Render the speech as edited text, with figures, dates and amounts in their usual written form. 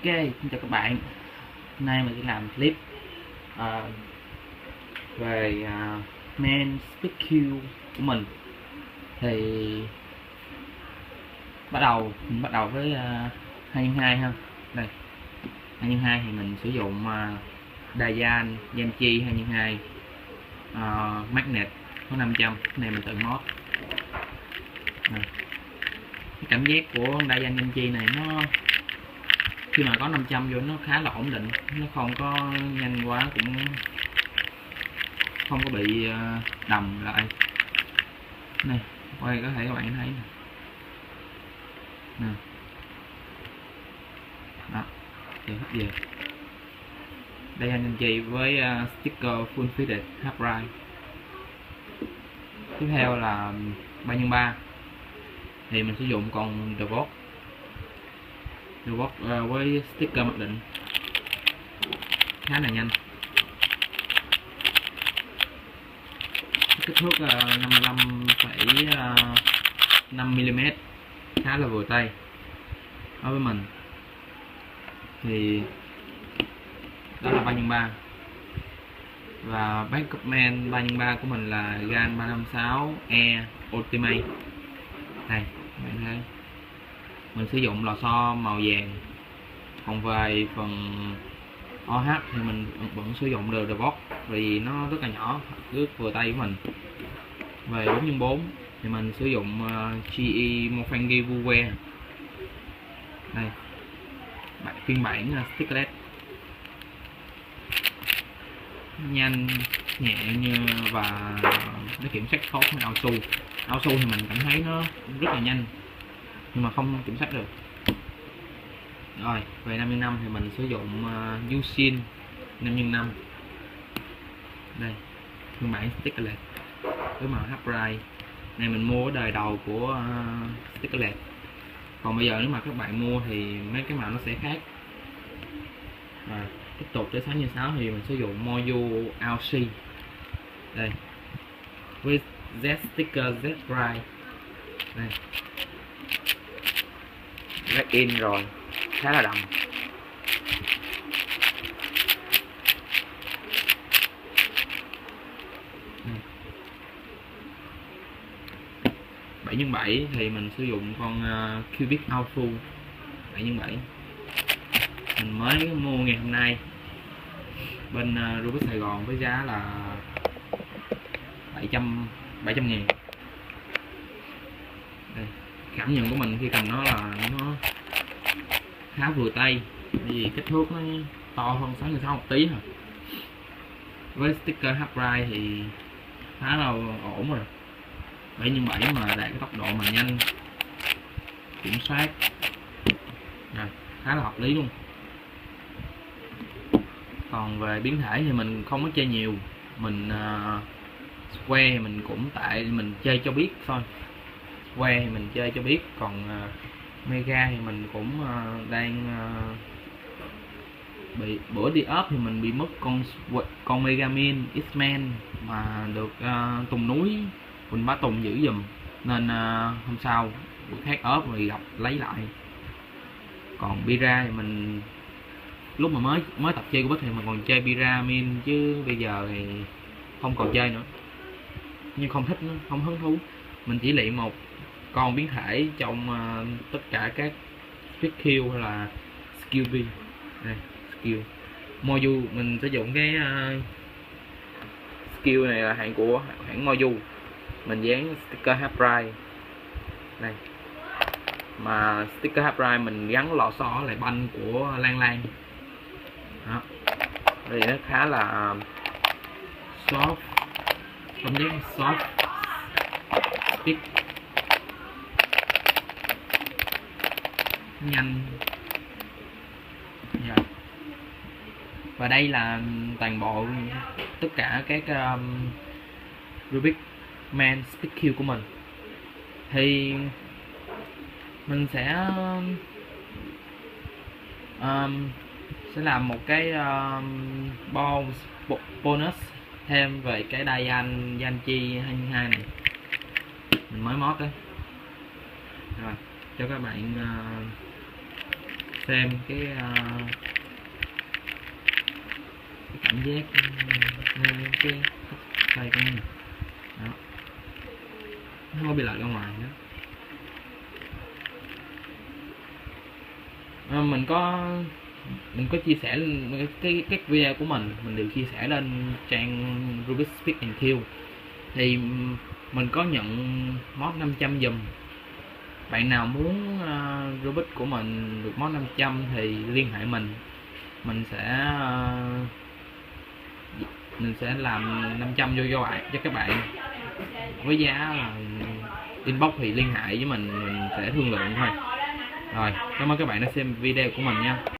Xin chào các bạn. Hôm nay mình sẽ làm clip ờ, về main speak của mình. Thì mình bắt đầu với 2x2 ha. Đây, 2x2 thì mình sử dụng Dayan Yanchi 2x2 magnet có 500. Cái này mình tự mod. Cái cảm giác của Dayan Yanchi này nó khi mà có 500 vô nó khá là ổn định, nó không có nhanh quá, cũng không có bị đầm lại. Này, quay có thể các bạn thấy nè, đó, thì hết về. Đây là anh chị với sticker full fitted half right. Tiếp theo là 3x3 thì mình sử dụng con The Box với sticker mặc định khá là nhanh. Kích thước 55,5mm khá là vừa tay đối với mình. Thì đó là 3x3 và backup man 3x3 của mình là GAN 356E Ultimate. Đây các bạn thấy mình sử dụng lò xo màu vàng, còn về phần OH thì mình vẫn sử dụng The Box vì nó rất là nhỏ, rất vừa tay của mình. Về 4x4 thì mình sử dụng GE Mofangi Vuve. Đây, phiên bản stickless, nhanh nhẹ như và nó kiểm soát tốt với ao su thì mình cảm thấy nó rất là nhanh nhưng mà không kiểm soát được. Rồi về 5x5 thì mình sử dụng Usin 5x5. Đây, phiên bản stickless với màu Upright này mình mua ở đời đầu của stickless. Còn bây giờ nếu mà các bạn mua thì mấy cái màu nó sẽ khác. Tiếp tục tới 6x6 thì mình sử dụng module RC đây với Z sticker Z Bright. Đây, back in rồi, khá là đậm. Bảy x 7 thì mình sử dụng con Cubic Alpha 7x7. Mình mới mua ngày hôm nay bên Rubik Sài Gòn với giá là 700 ngàn. Đây, cảm nhận của mình khi cầm nó là nó khá vừa tay vì kích thước nó to hơn 6x6 một tí thôi. Với sticker Upright thì khá là ổn rồi. 7x7 mà đạt cái tốc độ mà nhanh, kiểm soát khá là hợp lý luôn. Còn về biến thể thì mình không có chơi nhiều, mình square thì mình cũng tại mình chơi cho biết thôi. Square thì mình chơi cho biết, còn mega thì mình cũng đang bị bữa đi up thì mình bị mất con mega min X-Men mà được Tùng núi Quỳnh Bá Tùng giữ giùm, nên hôm sau buổi khác up rồi gặp lấy lại. Còn Pira thì mình lúc mà mới tập chơi của Bích thì mình còn chơi Pyramid, chứ bây giờ thì không còn chơi nữa, nhưng không thích nữa, không hứng thú. Mình chỉ luyện một con biến thể trong tất cả các skill hay là skill B. Đây, skill module mình sử dụng cái skill này là hãng của hãng module, mình dán sticker Upright này, mà sticker Upright mình gắn lò xo lại banh của Lan. Đó. Thì nó khá là soft, cảm giác soft stick, nhanh. Và đây là toàn bộ tất cả các Rubik Man Speak của mình. Thì mình sẽ làm một cái bonus thêm về cái Dayan Yanchi 22 này, mình mới mod đấy. Rồi cho các bạn xem cái cảm giác cái tay của mình đó, nó không có bị lệch ra ngoài nữa. Mình có chia sẻ cái video của mình đều chia sẻ lên trang Rubik Speak and Kill, thì mình có nhận mod 500 dùm. Bạn nào muốn Rubik của mình được mod 500 thì liên hệ mình sẽ làm 500 vô cho các bạn với giá là inbox, thì liên hệ với mình sẽ thương lượng thôi. Rồi, cảm ơn các bạn đã xem video của mình nha.